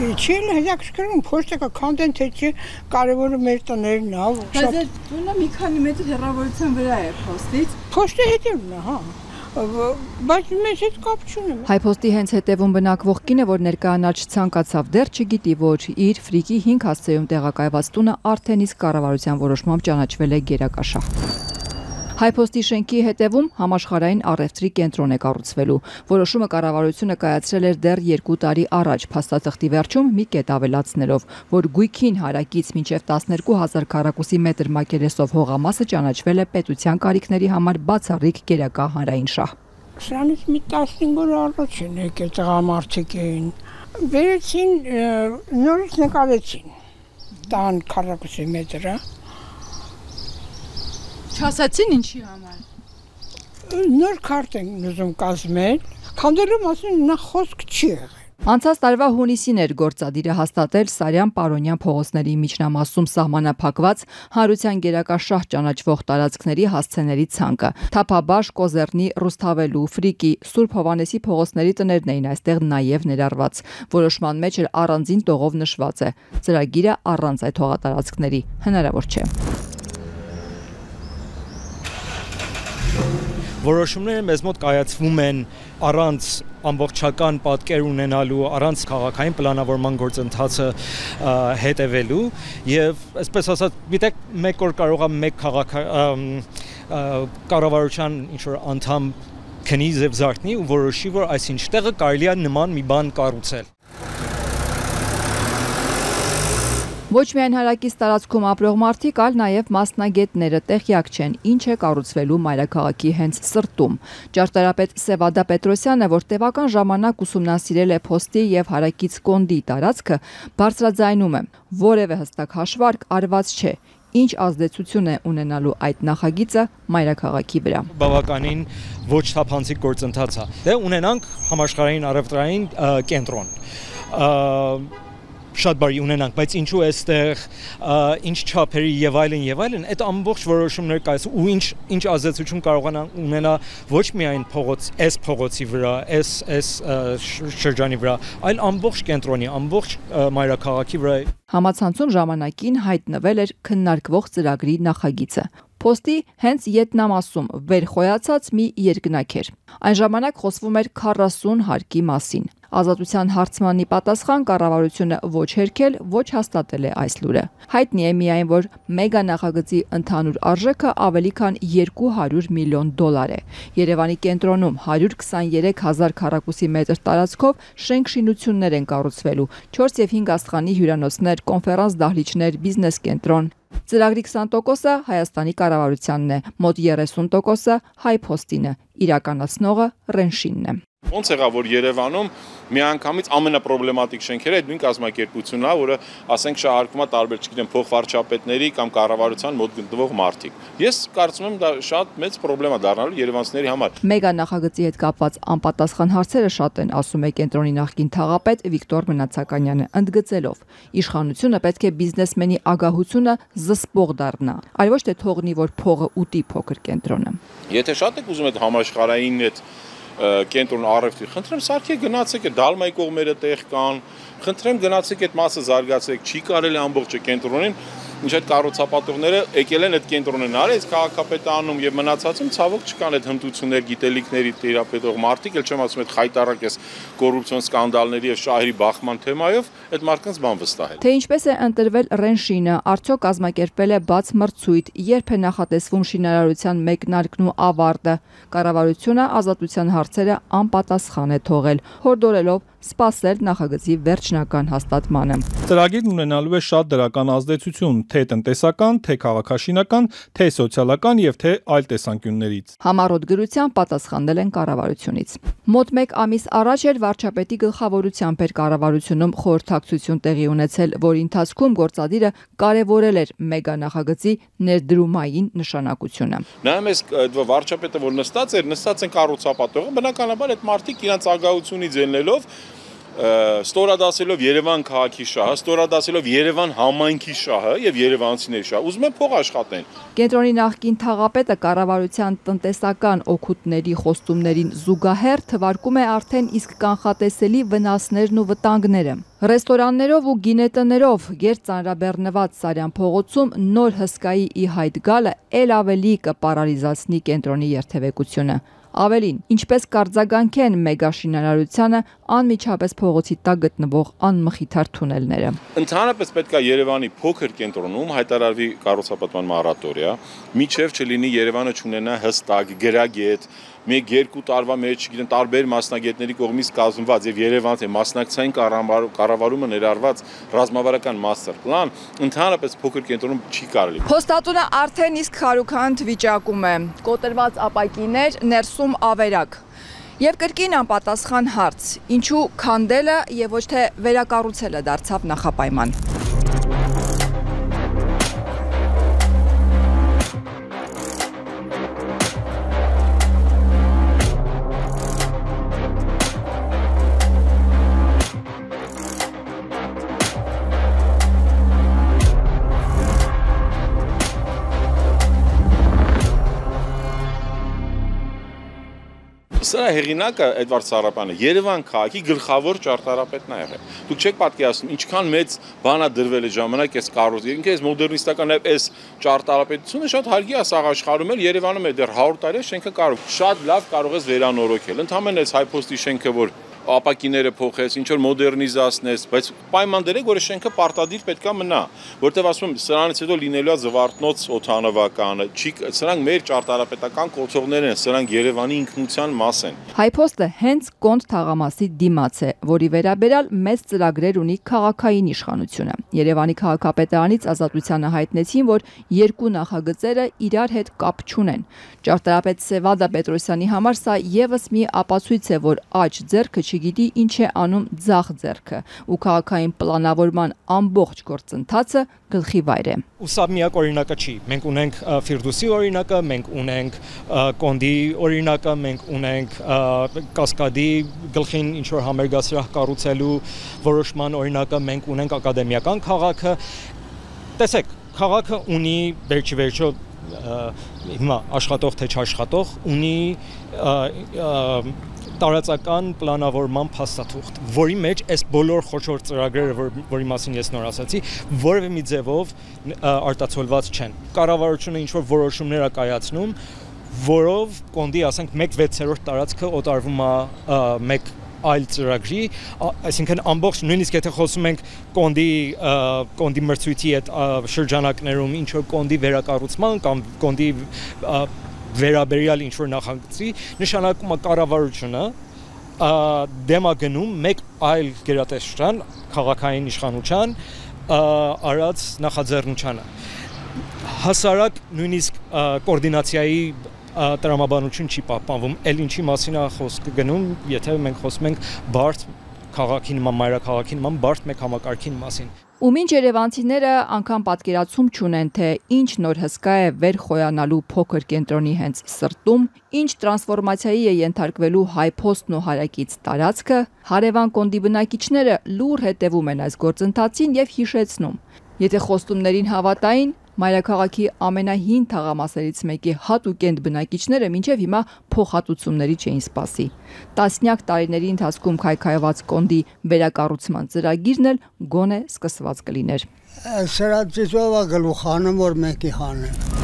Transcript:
Չեն հետաքրքրում փոստը քոնտենտ չէ, կարևորը մեր տներն է։ Բայց դունա մի քանի մետր հեռավորության վրա է փոստից։ Փոստի հետևն է, հա։ Բայց մեզ հետ կապ չունեմ։ Հայփոստի հենց հետևում բնակվող կինը, որ ներկայանալ չցանկացավ, դեռ չգիտի, որ իր ֆրիկի 5 հասցեում տեղակայված տունը արդեն իսկ կառավարության որոշմամբ ճանաչվել է գերակաշահ։ Հայփոստի շենքի հետևում համաշխարհային առևտրի կենտրոն է կառուցվելու։ Որոշումը կառավարությունը կայացրել էր դեռ 2 տարի առաջ, փաստաթղթի վերջում մի կետ ավելացնելով, որ գույքին հարակից մինչև 12,000 քառակուսի մետր մակերեսով հողամասը ճանաչվել է պետության կարիքների համար բացառիկ գերակա հանրային շահ։ Սրանից մի 15 օր առաջ են եկել տղամարդիկ էին։ Վերեցին, նորից նկարեցին տան քառակուսի մետրը։ Չասացին ինչի համար։ Նոր քարտ են ուզում կազմել, քանդելու մասին նախ խոսք չի եղել։ Անցած տարվա հունիսին էր գործադիրը հաստատել Սարյան-Պարոնյան փողոցների միջնամասում սահմանափակված հանրության գերակաշահ ճանաչվող տարածքների հասցեների ցանկը։ Թափաբաշ, Կոզեռնի, Ռուսթավելու, Ֆրիկի, Սուրբ Հովանեսի փողոցների տներն էին այստեղ նաև ներառված։ Որոշման մեջ էլ առանձին տողով նշված է. ծրագիրը առանց այդ հողատարածքների հնարավոր չէ։ Որոշումները մեզ մոտ կայացվում են առանց ամբողջական պատկեր ունենալու, առանց քաղաքային պլանավորման գործընթացը հետևելու եւ այսպես ասած, գիտեք, մեկ օր կարող է մեկ կառավարության ինչ-որ անդամ քնի եւ զարթնի ու որոշի, որ այսինչ տեղը կարելի է նման մի բան կառուցել։ Ոչ միայն հարակից տարածքում ապրող մարդիկ, այլ նաև մասնագետները տեղյակ չեն, ինչ է կառուցվելու մայրաքաղաքի հենց սրտում։ Ճարտարապետ Սևադա Պետրոսյանը, որ տևական ժամանակ ուսումնասիրել է փոստի եւ հարակից կոնդի տարածքը, բարձրաձայնում է. որևէ հստակ հաշվարկ արված չէ։ Ինչ ազդեցություն է ունենալու այդ նախագիծը մայրաքաղաքի վրա։ Բավականին ոչ թափանցիկ գործընթաց է։ Դե ունենանք համաշխարհային առևտրային կենտրոն։ Շատ բարի ունենանք, բայց ինչու էստեղ ինչ չափերի եւ այլն, այդ ամբողջ որոշումներ կայաց ու ինչ ազդեցություն կարողանա ունենա ոչ միայն փողոցի վրա, այս շրջանի վրա, այլ ամբողջ կենտրոնի, ամբողջ մայրաքաղաքի վրա։ Համացանցում ժամանակին հայտնվել էր քննարկվող ծրագրի նախագիծը։ Փոստի հենց ետնամասում վերխոյացած մի երկնակ էր։ Այն ժամանակ խոսվում էր 40 հարկի մասին։ Ազատության հարցմանի պատասխան կառավարությունը ոչ հերքել, ոչ հաստատել է այս լուրը։ Հայտնի է միայն, որ մեգա նախագծի ընդհանուր արժեքը ավելի քան $200 միլիոն է։ Երևանի կենտրոնում 123,000 քառակուսի մետր տարածքով շենք-շինություններ են կառուցվելու, 4 եւ 5 աստղանի հյուրանոցներ, կոնֆերանս դահլիճներ, բիզնես կենտրոն։ Ծրագրի 20%-ը Հայաստանի կառավարությանն է, մոտ 30%-ը Հայփոստինը, իրականացնողը Ռենշինն է։ Ոնց եղավ, որ Երևանում միանգամից ամենապրոբլեմատիկ շենքերը այդ նույն կազմակերպությունն է, որը ասենք շահարկվում է տարբեր, չգիտեմ, փոխվարչապետների կամ կառավարության մոտ գտնվող մարդիկ։ Ես կարծում եմ դա շատ մեծ պրոբլեմ է դառնալու երևանցիների համար։ Մեգա նախագծի հետ կապված անպատասխան հարցերը շատ են, ասում է կենտրոնի նախկին թաղապետ Վիկտոր Մնացականյանը, ընդգծելով. իշխանությունը պետք է բիզնեսմենի ագահությունը զսպող դառնա, այլ ոչ թե թողնի, որ փողը ուտի փոքր կենտրոնը։ Եթե շատ եք ուզում այդ համաշխարհային այդ կենտրոն առևտրի, խնդրեմ սարքեք գնացեք այդ դալմայի կողմերը տեղ կան, խնդրեմ գնացեք այդ մասը զարգացրեք, չի կարելի ամբողջը կենտրոնին, ինչ այդ կառուցապատողները եկել են այդ կենտրոնն արել, քաղաքապետարանում եւ մնացածում ցավոք չկան այդ հմտություններ, գիտելիքների տիրապետող մարդիկ, էլ չեմ ասում այդ խայտարակ էս կոռուպցիոն սկանդալների եւ շահերի բախման թեմայով, այդ մարդկանց բան վստահել։ Թե ինչպես է ընտրվել Ռենշինը, արդյոք կազմակերպել է բաց մրցույթ, երբ է նախատեսվում շինարարության մեկնարկն ու ավարտը։ Կառավարությունը ազատության հարցերը անպատասխան է թողել, հորդորելով սպասել նախագծի վերջնական հաստատմանը։ Ծրագիրն ունենալու է շատ դրական ազդեցություն, թե տնտեսական, թե քաղաքաշինական, թե սոցիալական եւ թե այլ տեսանկյուններից։ Համառոտ գրությամբ պատասխանել են կառավարությունից։ Մոտ 1 ամիս առաջ էր վարչապետի գլխավորությամբ էր կառավարությունում խորհրդակցություն տեղի ունեցել, որի ընթացքում գործադիրը կարևորել էր մեգա նախագծի ներդրումային նշանակությունը։ Նայում ես վարչապետը, որ նստած են կառուցապատողը, բնականաբար այդ մարդիկ իրենց ագահությունից ելնելով ստորադասելով Երևան քաղաքի շահը, ստորադասելով Երևան համայնքի շահը եւ երևանցիների շահը, ուզում են փող աշխատեն։ Կենտրոնի նախկին թաղապետը կառավարության տնտեսական օգուտների խոստումներին զուգահեռ թվարկում է արդեն իսկ կանխատեսելի վնասներն ու վտանգները։ Ռեստորաններով ու գինետներով գերծանրաբեռնված Սարյան փողոցում նոր հսկայի ի հայտ գալը ել ավելի կպարալիզացնի կենտրոնի երթևեկությունը։ Ավելին, ինչպես կարձագանքեն մեգաշինարարությանը անմիջապես փողոցի տակ գտնվող անմխիթար թունելները։ Ընդհանրապես պետք է Երևանի փոքր կենտրոնում հայտարարվի կառուցապատման մորատորիա, միջև չլինի Երևանը չունենա հստակ գրագետ, 1-2 տարվա մեջ, չգիտեմ, տարբեր մասնագետների կողմից կազմված եւ Երևանի մասնակցային կառավարումը ներառված ռազմավարական մաստեր պլան, ընդհանրապես փոքր կենտրոնում չի կարելի։ Փոստատունը արդեն իսկ խարուքանդ վիճակում է։ Կոտրված ապակիներ, ներսում ավերակ։ Եվ կրկին անպատասխան հարց. ինչու քանդելը եւ ոչ թե վերակառուցելը դարձավ նախապայման։ Սրա հեղինակը Էդվարդ Սարապյանը Երևան քաղաքի գլխավոր ճարտարապետն է եղել։ Դուք չեք պատկերացնում ինչքան մեծ բան է դրվել է ժամանակ այս կառույցը։ Ինքը այս մոդեռնիստական այս ճարտարապետությունը շատ հարգի է սաղ աշխարհում էլ Երևանում է դեռ 100 տարի շենքը կարող շատ լավ կարող ես վերանորոգել։ Ընդհանրապես այս հայփոստի շենքը որ ապակիները փոխեց, ինչ որ մոդեռնիզացնես, բայց պայման դրեք, որ շենքը պարտադիր պետքա մնա, որտեղ ասում եմ, սրանից հետո լինելու է Զվարթնոց օդանավականը, սրանք մեր ճարտարապետական կոթողներ են, սրանք Երևանի ինքնության մաս են։ Հայփոստը հենց Կոնդ թաղամասի դիմաց է, որի վերաբերյալ մեծ ծրագրեր ունի քաղաքային իշխանությունը։ Երևանի քաղաքապետարանից Ազատությանը հայտնեցին, որ երկու նախագծերը իրար հետ կապ չունեն։ Ճարտարապետ Սևադա Պետրոսյանի համար սա եւս մի ապացույց է, որ աջ ձեռքը չգիտի ինչ է անում ձախ ձեռքը ու քաղաքային պլանավորման ամբողջ գործընթացը գլխի վայր է։ Ու սա միակ օրինակը չի։ Մենք ունենք Ֆիրդուսի օրինակը, մենք ունենք Կոնդի օրինակը, մենք ունենք Կասկադի գլխին ինչ որ համերգասրահ կառուցելու որոշման օրինակը, մենք ունենք ակադեմիական քաղաքը։ Տեսեք, քաղաքը ունի վերջիվերջո հիմա աշխատող թե չաշխատող ունի տարածական պլանավորման փաստաթուղթ, որի մեջ այս բոլոր խոշոր ծրագրերը, որի մասին ես նոր ասացի, որևէ մի ձևով արտացոլված չեն։ Կառավարությունը ինչ որ որոշումներ է կայացնում, որով Կոնդի, ասենք, 1/6 տարածքը օտարվում է մեկ այլ ծրագրի, այսինքն ամբողջ նույնիսկ եթե խոսում ենք Կոնդի մրցույթի այդ շրջանակներում ինչ որ Կոնդի վերակառուցման կամ Կոնդի վերաբերյալ ինչ որ նախագծի, նշանակում է կառավարությունը դեմ է գնում մեկ այլ գերատեսչության, քաղաքային իշխանության արած նախաձեռնությանը։ Հասարակ նույնիսկ կոորդինացիայի տրամաբանություն չի պահպանվում, ել ինչի մասին է խոսքը գնում, եթե մենք խոսում ենք բարդ քաղաքի նման, մայրաքաղաքի նման բարդ մեկ համակարգի մասին։ Ու մինչ երևանցիները անգամ պատկերացում չունեն, թե ինչ նոր հսկա է վերխոյանալու փոքր կենտրոնի հենց սրտում, ինչ տրանսֆորմացիայի է ենթարկվելու հայփոստն ու հարակից տարածքը, հարևան Կոնդի բնակիչները լուր հետևում են այս գործընթացին եւ հիշեցնում. եթե խոստումներին հավատային, մայրաքաղաքի ամենահին թաղամասերից մեկի հատուկենտ բնակիչները մինչև հիմա փոխհատուցումների չէին սպասի։ Տասնյակ տարիների ընթացքում քայքայված Կոնդի վերակառուցման ծրագիրն էլ գոնե սկսված կլիներ։ Սրա ծիծովա գլուխանը որ մեկի հանը։